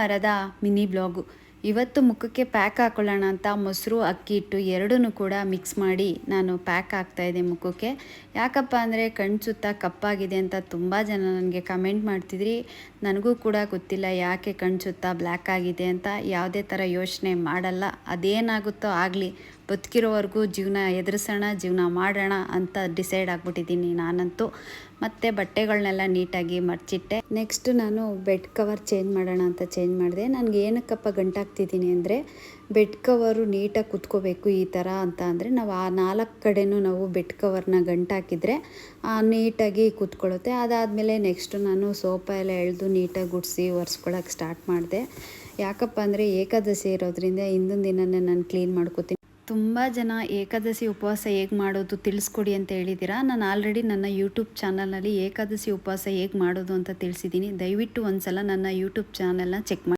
ವಾರದ mini blog. ಇವತ್ತು ಮುಖಕ್ಕೆ ಪ್ಯಾಕ್ ಹಾಕೊಳ್ಳೋಣ ಅಂತ ಮೊಸರು ಅಕ್ಕಿ ಹಿಟ್ಟು ಎರಡನ್ನೂ ಕೂಡ ಮಿಕ್ಸ್ ಮಾಡಿ ನಾನು ಪ್ಯಾಕ್ ಹಾಕ್ತಾಯಿದ್ದೆ ಮುಖಕ್ಕೆ. ಯಾಕಪ್ಪ ಅಂದರೆ ಕಣ್ಣು ಸುತ್ತ ಕಪ್ಪಾಗಿದೆ ಅಂತ ತುಂಬ ಜನ ನನಗೆ ಕಮೆಂಟ್ ಮಾಡ್ತಿದ್ರಿ. ನನಗೂ ಕೂಡ ಗೊತ್ತಿಲ್ಲ ಯಾಕೆ ಕಣ್ಣು ಸುತ್ತ ಬ್ಲ್ಯಾಕ್ ಆಗಿದೆ ಅಂತ. ಯಾವುದೇ ಥರ ಯೋಚನೆ ಮಾಡಲ್ಲ, ಅದೇನಾಗುತ್ತೋ ಆಗಲಿ, ಬದುಕಿರೋವರೆಗೂ ಜೀವನ ಎದುರಿಸೋಣ, ಜೀವನ ಮಾಡೋಣ ಅಂತ ಡಿಸೈಡ್ ಆಗಿಬಿಟ್ಟಿದ್ದೀನಿ ನಾನಂತೂ. ಮತ್ತು ಬಟ್ಟೆಗಳನ್ನೆಲ್ಲ ನೀಟಾಗಿ ಮಡಚಿಟ್ಟೆ. ನೆಕ್ಸ್ಟ್ ನಾನು ಬೆಡ್ ಕವರ್ ಚೇಂಜ್ ಮಾಡೋಣ ಅಂತ ಚೇಂಜ್ ಮಾಡಿದೆ. ನನಗೆ ಏನಕ್ಕಪ್ಪ ಗಂಟಾಗ್ತಿದ್ದೀನಿ ಅಂದರೆ, ಬೆಡ್ ಕವರು ನೀಟಾಗಿ ಕುತ್ಕೋಬೇಕು ಈ ಥರ ಅಂತ ಅಂದರೆ ನಾವು ಆ 4 ಕಡೆನೂ ನಾವು ಬೆಡ್ ಕವರ್ನ ಗಂಟಾಕಿದರೆ ನೀಟಾಗಿ ಕೂತ್ಕೊಳ್ಳುತ್ತೆ. ಅದಾದಮೇಲೆ ನೆಕ್ಸ್ಟು ನಾನು ಸೋಪ ಎಲ್ಲ ಎಳೆದು ನೀಟಾಗಿ ಗುಡಿಸಿ ಒರೆಸ್ಕೊಳ್ಳೋಕೆ ಸ್ಟಾರ್ಟ್ ಮಾಡಿದೆ. ಯಾಕಪ್ಪ ಅಂದರೆ ಏಕಾದಶಿ ಇರೋದ್ರಿಂದ ಹಿಂದಿನ ದಿನನೇ ನಾನು ಕ್ಲೀನ್ ಮಾಡ್ಕೋತೀನಿ. ತುಂಬ ಜನ ಏಕಾದಶಿ ಉಪವಾಸ ಹೇಗೆ ಮಾಡೋದು ತಿಳಿಸ್ಕೊಡಿ ಅಂತ ಹೇಳಿದ್ದೀರಾ. ನಾನು ಆಲ್ರೆಡಿ ನನ್ನ ಯೂಟ್ಯೂಬ್ ಚಾನಲ್ನಲ್ಲಿ ಏಕಾದಶಿ ಉಪವಾಸ ಹೇಗೆ ಮಾಡೋದು ಅಂತ ತಿಳಿಸಿದ್ದೀನಿ. ದಯವಿಟ್ಟು ಒಂದು ಸಲ ನನ್ನ ಯೂಟ್ಯೂಬ್ ಚಾನಲ್ನ ಚೆಕ್ ಮಾಡಿ.